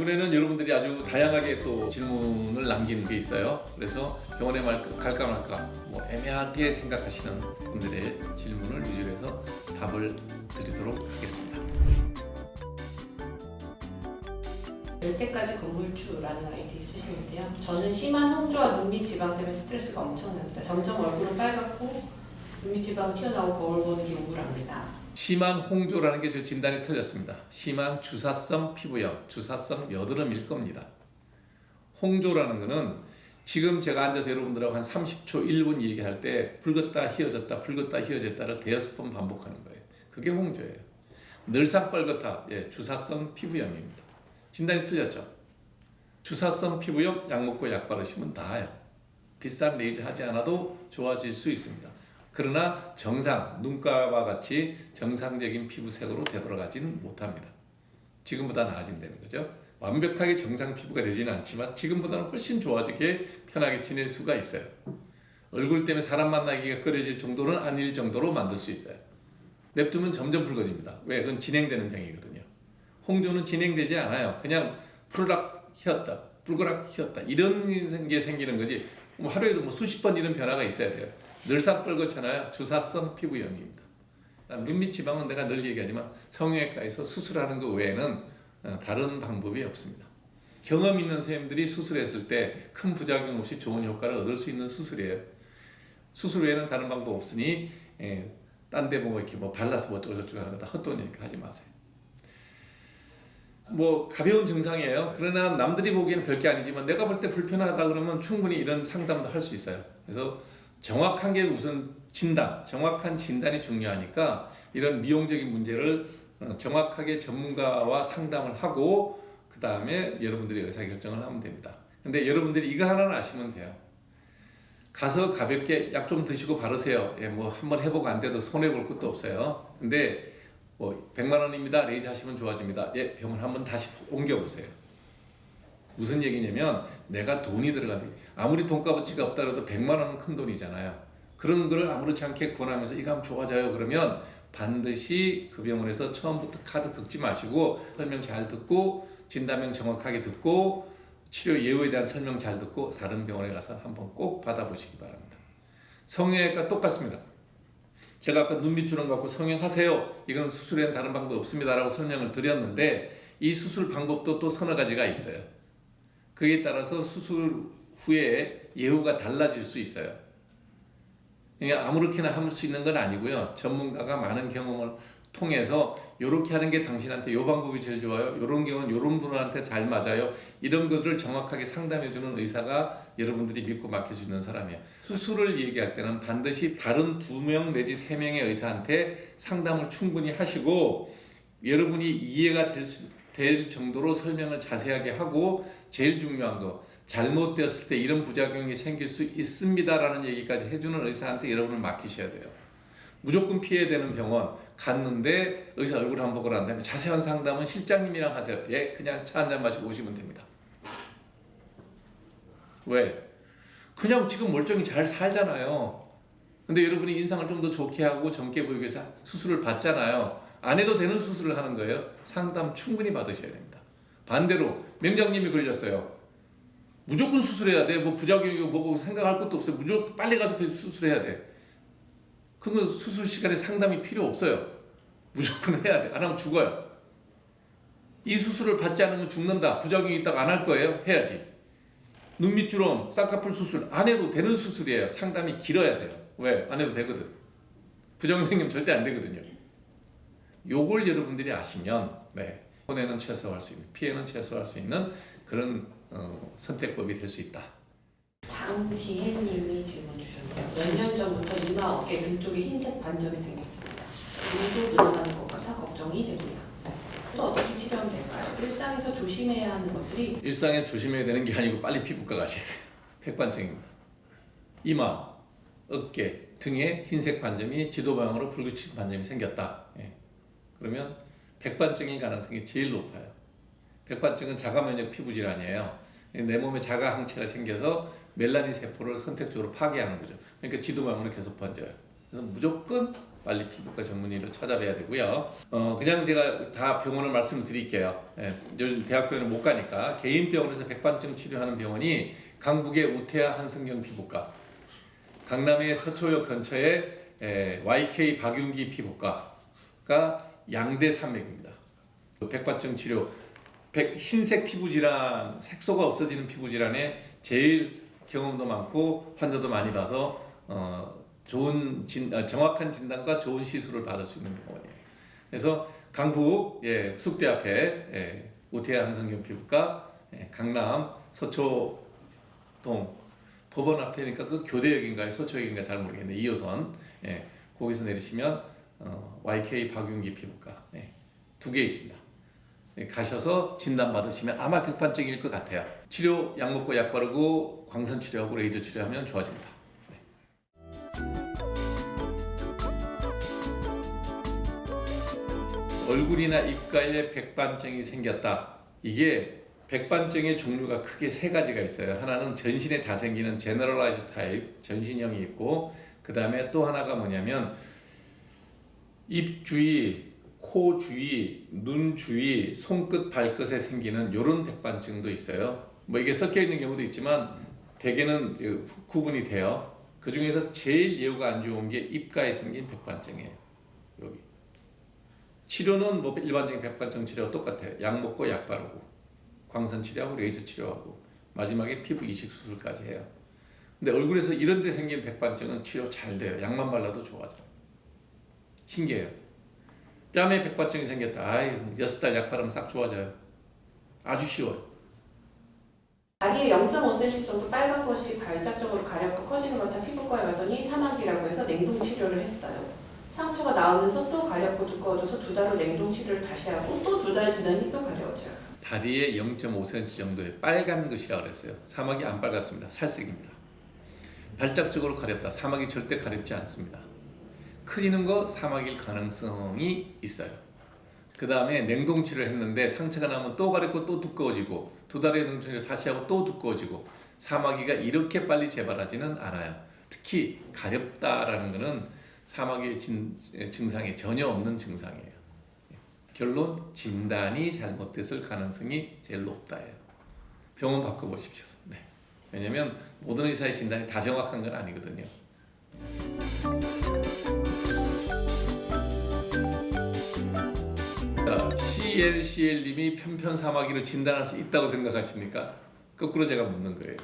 이번에는 여러분들이 아주 다양하게 또 질문을 남긴 게 있어요. 그래서 병원에 갈까 말까 뭐 애매하게 생각하시는 분들의 질문을 위주로 해서 답을 드리도록 하겠습니다. 될 때까지 건물주라는 아이디 쓰시는데요. 저는 심한 홍조와 눈밑 지방 때문에 스트레스가 엄청납니다. 점점 얼굴은 빨갛고 눈밑 지방 튀어나오고 거울 보는 게 우울합니다. 심한 홍조라는 게 저 진단이 틀렸습니다. 심한 주사성 피부염, 주사성 여드름일 겁니다. 홍조라는 거는 지금 제가 앉아서 여러분들하고 한 30초, 1분 얘기할 때 붉었다 휘어졌다 붉었다 휘어졌다를 대여섯 번 반복하는 거예요. 그게 홍조예요. 늘상 빨갛다, 주사성 피부염입니다. 진단이 틀렸죠. 주사성 피부염 약 먹고 약 바르시면 나아요. 비싼 레이저 하지 않아도 좋아질 수 있습니다. 그러나 정상, 눈가와 같이 정상적인 피부색으로 되돌아가지는 못합니다. 지금보다 나아진다는 거죠. 완벽하게 정상 피부가 되지는 않지만 지금보다는 훨씬 좋아지게 편하게 지낼 수가 있어요. 얼굴 때문에 사람 만나기가 꺼려질 정도는 아닐 정도로 만들 수 있어요. 냅두면 점점 붉어집니다. 왜? 그건 진행되는 병이거든요. 홍조는 진행되지 않아요. 그냥 푸르락 휘었다, 붉으락 휘었다 이런 게 생기는 거지. 하루에도 수십 번 이런 변화가 있어야 돼요. 늘상 뻘겋잖아요. 주사성 피부염입니다. 눈밑 지방은 내가 늘 얘기하지만 성형외과에서 수술하는 것 외에는 다른 방법이 없습니다. 경험 있는 선생님들이 수술했을 때 큰 부작용 없이 좋은 효과를 얻을 수 있는 수술이에요. 수술 외에는 다른 방법 없으니 딴 데 보고 이렇게 발라서 어쩌고저쩌고 하는 거 다 헛돈이니까 하지 마세요. 가벼운 증상이에요. 그러나 남들이 보기에는 별게 아니지만 내가 볼 때 불편하다 그러면 충분히 이런 상담도 할 수 있어요. 그래서 정확한 게 우선 정확한 진단이 중요하니까 이런 미용적인 문제를 정확하게 전문가와 상담을 하고 그 다음에 여러분들이 의사결정을 하면 됩니다. 근데 여러분들이 이거 하나는 아시면 돼요. 가서 가볍게 약 좀 드시고 바르세요. 한번 해보고 안 돼도 손해볼 것도 없어요. 근데 100만 원입니다. 레이저 하시면 좋아집니다. 병원 한번 다시 옮겨보세요. 무슨 얘기냐면 내가 돈이 들어가는데 아무리 돈값어치가 없다고 해도 100만 원은 큰 돈이잖아요. 그런 거를 아무렇지 않게 권하면서 이거 하면 좋아져요. 그러면 반드시 그 병원에서 처음부터 카드 긁지 마시고 설명 잘 듣고 진단명 정확하게 듣고 치료 예후에 대한 설명 잘 듣고 다른 병원에 가서 한번 꼭 받아보시기 바랍니다. 성형외과 똑같습니다. 제가 아까 눈밑 주름 갖고 성형하세요. 이건 수술에는 다른 방법 없습니다. 라고 설명을 드렸는데 이 수술 방법도 또 서너 가지가 있어요. 그에 따라서 수술 후에 예후가 달라질 수 있어요. 그러니까 아무렇게나 할 수 있는 건 아니고요. 전문가가 많은 경험을 통해서 이렇게 하는 게 당신한테 이 방법이 제일 좋아요. 이런 경우는 이런 분한테 잘 맞아요. 이런 것을 정확하게 상담해주는 의사가 여러분들이 믿고 맡길 수 있는 사람이에요. 수술을 얘기할 때는 반드시 다른 2명 내지 3명의 의사한테 상담을 충분히 하시고 여러분이 이해가 될 정도로 설명을 자세하게 하고 제일 중요한 거 잘못되었을 때 이런 부작용이 생길 수 있습니다라는 얘기까지 해주는 의사한테 여러분을 맡기셔야 돼요. 무조건 피해야 되는 병원 갔는데 의사 얼굴 한번 보고 난 다음에 자세한 상담은 실장님이랑 하세요. 그냥 차 한잔 마시고 오시면 됩니다. 왜? 그냥 지금 멀쩡히 잘 살잖아요. 근데 여러분이 인상을 좀 더 좋게 하고 젊게 보이기 위해서 수술을 받잖아요. 안 해도 되는 수술을 하는 거예요. 상담 충분히 받으셔야 됩니다. 반대로 명장님이 걸렸어요. 무조건 수술해야 돼. 부작용이고 뭐고 생각할 것도 없어요. 무조건 빨리 가서 수술해야 돼. 그러면 수술 시간에 상담이 필요 없어요. 무조건 해야 돼. 안 하면 죽어요. 이 수술을 받지 않으면 죽는다. 부작용이 있다가 안 할 거예요. 해야지. 눈밑 주름, 쌍꺼풀 수술 안 해도 되는 수술이에요. 상담이 길어야 돼요. 왜? 안 해도 되거든. 부작용 생기면 절대 안 되거든요. 요걸 여러분들이 아시면 손해는 최소화할 수 있는, 피해는 최소화할 수 있는 그런 선택법이 될 수 있다. 장지혜님이 질문 주셨는데요. 몇 년 전부터 이마 어깨 등 쪽에 흰색 반점이 생겼습니다. 눈도 늘어나는 것 같아 걱정이 됩니다. 또 어떻게 치료하면 될까요? 일상에서 조심해야 하는 것들이 있습니다. 일상에 조심해야 되는 게 아니고 빨리 피부과 가셔야 돼요. 백반증입니다. 이마, 어깨 등에 흰색 반점이 지도 방향으로 붉은 반점이 생겼다. 그러면 백반증일 가능성이 제일 높아요. 백반증은 자가면역 피부 질환이에요. 내 몸에 자가 항체가 생겨서 멜라닌 세포를 선택적으로 파괴하는 거죠. 그러니까 지도 방향으로 계속 번져요. 그래서 무조건 빨리 피부과 전문의를 찾아뵈야 되고요. 그냥 제가 다 병원을 말씀드릴게요. 요즘 대학병원을 못 가니까 개인 병원에서 백반증 치료하는 병원이 강북의 우태하 한승경 피부과, 강남의 서초역 근처에 YK 박윤기 피부과가 양대 산맥입니다. 백반증 치료, 흰색 피부 질환, 색소가 없어지는 피부 질환에 제일 경험도 많고 환자도 많이 봐서 정확한 진단과 좋은 시술을 받을 수 있는 병원이에요. 그래서 강북 숙대 앞에 우태하 한성경 피부과, 강남 서초동 법원 앞에니까 그 교대역인가요 서초역인가 잘 모르겠는데 2호선 거기서 내리시면 YK 박윤기 피부과 두 개 있습니다. 가셔서 진단 받으시면 아마 백반증일 것 같아요. 치료 약 먹고 약 바르고 광선 치료하고 레이저 치료하면 좋아집니다. 얼굴이나 입가에 백반증이 생겼다. 이게 백반증의 종류가 크게 세 가지가 있어요. 하나는 전신에 다 생기는 제너럴라이즈 타입, 전신형이 있고, 그 다음에 또 하나가 뭐냐면 입 주위, 코 주위, 눈 주위, 손끝, 발끝에 생기는 이런 백반증도 있어요. 뭐 이게 섞여 있는 경우도 있지만 대개는 구분이 돼요. 그 중에서 제일 예후가 안 좋은 게 입가에 생긴 백반증이에요. 여기. 치료는 뭐 일반적인 백반증 치료와 똑같아요. 약 먹고 약 바르고 광선 치료하고 레이저 치료하고 마지막에 피부 이식 수술까지 해요. 근데 얼굴에서 이런 데 생긴 백반증은 치료 잘 돼요. 약만 발라도 좋아져요. 신기해요. 뺨에 백반증이 생겼다. 6달 약 바르면 싹 좋아져요. 아주 쉬워요. 다리에 0.5cm 정도 빨간 것이 발작적으로 가렵고 커지는 것 같아 피부과에 갔더니 사막이라고 해서 냉동 치료를 했어요. 상처가 나오면서 또 가렵고 두꺼워져서 2달 후 냉동 치료를 다시 하고 또 2달 지나니 또 가려워져요. 다리에 0.5cm 정도의 빨간 것이라고 그랬어요. 사막이 안 빨갛습니다. 살색입니다. 발작적으로 가렵다. 사막이 절대 가렵지 않습니다. 커지는 거 사막일 가능성이 있어요. 그 다음에 냉동 치료를 했는데 상처가 나면 또 가렵고 또 두꺼워지고 2달의 냉동 치료 다시 하고 또 두꺼워지고 사마귀가 이렇게 빨리 재발하지는 않아요. 특히 가렵다라는 것은 사마귀 증상이 전혀 없는 증상이에요. 결론 진단이 잘못됐을 가능성이 제일 높다예요. 병원 바꿔보십시오. 왜냐하면 모든 의사의 진단이 다 정확한 건 아니거든요. CLCL님이 편편사마귀를 진단할 수 있다고 생각하십니까? 거꾸로 제가 묻는 거예요.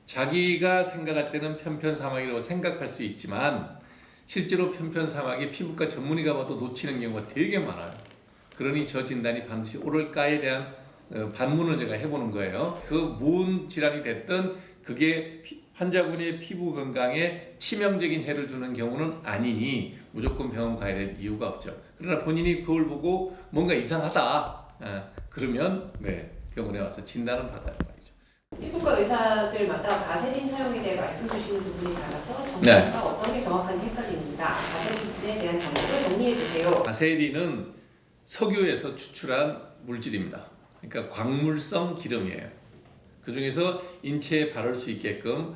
자기가 생각할 때는 편편사마귀라고 생각할 수 있지만 실제로 편편사마귀 피부과 전문의가 봐도 놓치는 경우가 되게 많아요. 그러니 저 진단이 반드시 옳을까에 대한 반문을 제가 해보는 거예요. 그 무슨 질환이 됐든 그게 환자분의 피부 건강에 치명적인 해를 주는 경우는 아니니 무조건 병원 가야 될 이유가 없죠. 그러나 본인이 그걸 보고 뭔가 이상하다 그러면 병원에 와서 진단을 받아야 말이죠. 피부과 의사들마다 바세린 사용에 대해 말씀 주시는 부분이 달라서 정답과 어떤 게 정확한지 헷갈립니다. 바세린에 대한 정보를 정리해 주세요. 바세린은 석유에서 추출한 물질입니다. 그러니까 광물성 기름이에요. 그 중에서 인체에 바를 수 있게끔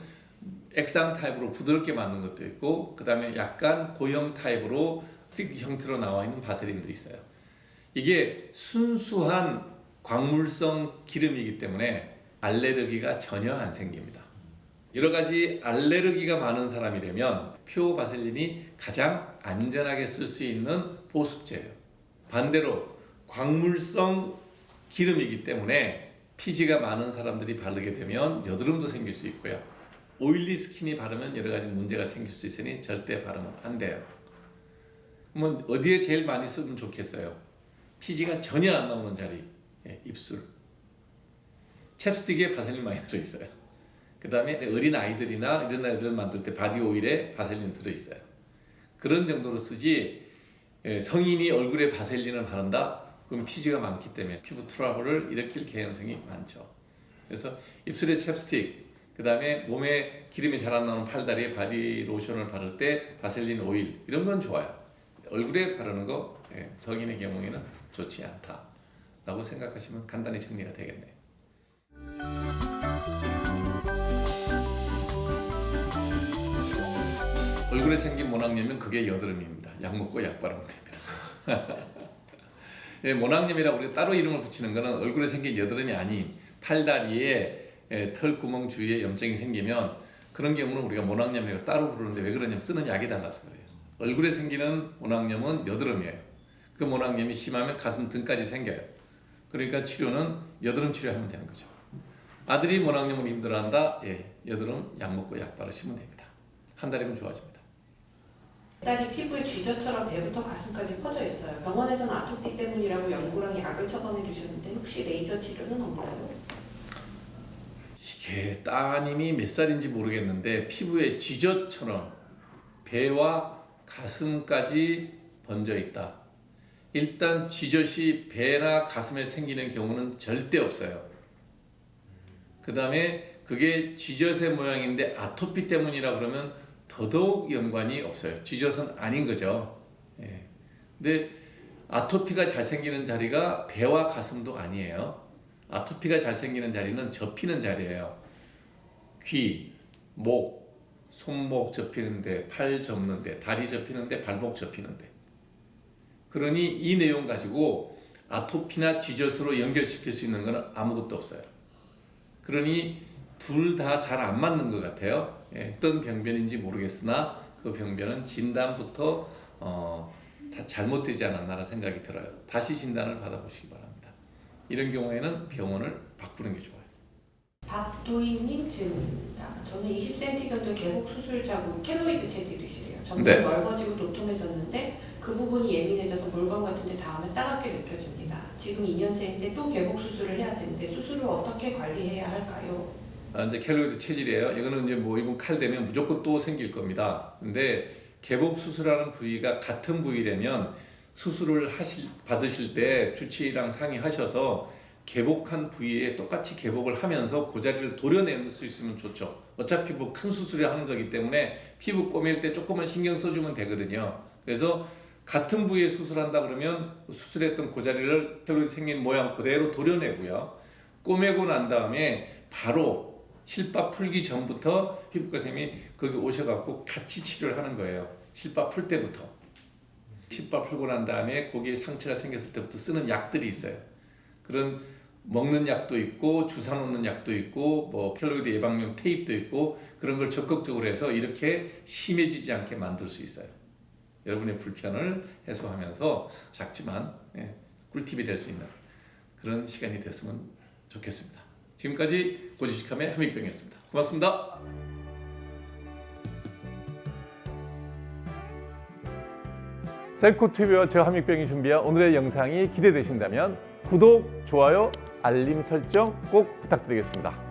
액상 타입으로 부드럽게 만든 것도 있고, 그 다음에 약간 고형 타입으로 스틱 형태로 나와 있는 바세린도 있어요. 이게 순수한 광물성 기름이기 때문에 알레르기가 전혀 안 생깁니다. 여러 가지 알레르기가 많은 사람이라면 퓨어 바셀린이 가장 안전하게 쓸 수 있는 보습제예요. 반대로 광물성 기름이기 때문에 피지가 많은 사람들이 바르게 되면 여드름도 생길 수 있고요. 오일리 스킨이 바르면 여러 가지 문제가 생길 수 있으니 절대 바르면 안 돼요. 그러면 어디에 제일 많이 쓰면 좋겠어요? 피지가 전혀 안 나오는 자리, 입술. 챕스틱에 바셀린 많이 들어있어요. 그 다음에 어린 아이들이나 이런 아이들 만들 때 바디 오일에 바셀린 들어있어요. 그런 정도로 쓰지 성인이 얼굴에 바셀린을 바른다? 그럼 피지가 많기 때문에 피부 트러블을 일으킬 개연성이 많죠. 그래서 입술에 챕스틱, 그 다음에 몸에 기름이 잘 안 나오는 팔다리에 바디 로션을 바를 때 바셀린 오일 이런 건 좋아요. 얼굴에 바르는 거 성인의 경우에는 좋지 않다라고 생각하시면 간단히 정리가 되겠네요. 얼굴에 생긴 모낭염은 그게 여드름입니다. 약 먹고 약 바르면 됩니다. 예, 모낭염이라고 우리가 따로 이름을 붙이는 것은 얼굴에 생긴 여드름이 아닌 팔다리에 털 구멍 주위에 염증이 생기면 그런 경우는 우리가 모낭염이라고 따로 부르는데 왜 그러냐면 쓰는 약이 달라서 그래요. 얼굴에 생기는 모낭염은 여드름이에요. 그 모낭염이 심하면 가슴 등까지 생겨요. 그러니까 치료는 여드름 치료하면 되는 거죠. 아들이 모낭염으로 힘들어한다. 예, 여드름 약 먹고 약 바르시면 됩니다. 한 달이면 좋아집니다. 딸이 피부에 쥐젖처럼 배부터 가슴까지 퍼져 있어요. 병원에서는 아토피 때문이라고 연고랑 약을 처방해 주셨는데 혹시 레이저 치료는 없나요? 이게 따님이 몇 살인지 모르겠는데 피부에 쥐젖처럼 배와 가슴까지 번져 있다. 일단 쥐젖이 배나 가슴에 생기는 경우는 절대 없어요. 그 다음에 그게 쥐젖의 모양인데 아토피 때문이라 그러면 더더욱 연관이 없어요. 쥐젖은 아닌 거죠. 예. 근데 아토피가 잘 생기는 자리가 배와 가슴도 아니에요. 아토피가 잘 생기는 자리는 접히는 자리예요. 귀, 목, 손목 접히는데, 팔 접는데, 다리 접히는데, 발목 접히는데. 그러니 이 내용 가지고 아토피나 쥐젖으로 연결시킬 수 있는 것은 아무것도 없어요. 그러니 둘 다 잘 안 맞는 것 같아요. 예, 어떤 병변인지 모르겠으나 그 병변은 진단부터 다 잘못되지 않았나라는 생각이 들어요. 다시 진단을 받아보시기 바랍니다. 이런 경우에는 병원을 바꾸는 게 좋아요. 박도희님 질문입니다. 저는 20cm 정도 개복 수술 자국 켈로이드 체질이시래요. 점점 네. 넓어지고 도톰해졌는데 그 부분이 예민해져서 물건 같은데 닿으면 따갑게 느껴집니다. 지금 2년째인데 또 개복 수술을 해야 되는데 수술을 어떻게 관리해야 할까요? 이제 켈로이드 체질이에요. 이거는 이제 뭐 이번 칼 되면 무조건 또 생길 겁니다. 근데 개복 수술하는 부위가 같은 부위라면 수술을 받으실 때 주치의랑 상의하셔서 개복한 부위에 똑같이 개복을 하면서 그 자리를 도려낼 수 있으면 좋죠. 어차피 뭐 큰 수술을 하는 거기 때문에 피부 꼬맬 때 조금만 신경 써주면 되거든요. 그래서 같은 부위에 수술한다 그러면 수술했던 그 자리를 켈로이드 생긴 모양 그대로 도려내고요. 꼬매고 난 다음에 바로 실밥 풀기 전부터 피부과 선생님이 거기 오셔갖고 같이 치료를 하는 거예요. 실밥 풀 때부터. 실밥 풀고 난 다음에 거기에 상처가 생겼을 때부터 쓰는 약들이 있어요. 그런 먹는 약도 있고 주사 놓는 약도 있고 뭐 켈로이드 예방용 테이프도 있고 그런 걸 적극적으로 해서 이렇게 심해지지 않게 만들 수 있어요. 여러분의 불편을 해소하면서 작지만 꿀팁이 될 수 있는 그런 시간이 됐으면 좋겠습니다. 지금까지 고지식함의 함익병이었습니다. 고맙습니다. 셀코TV와 저 함익병이 준비한 오늘의 영상이 기대되신다면 구독, 좋아요, 알림 설정 꼭 부탁드리겠습니다.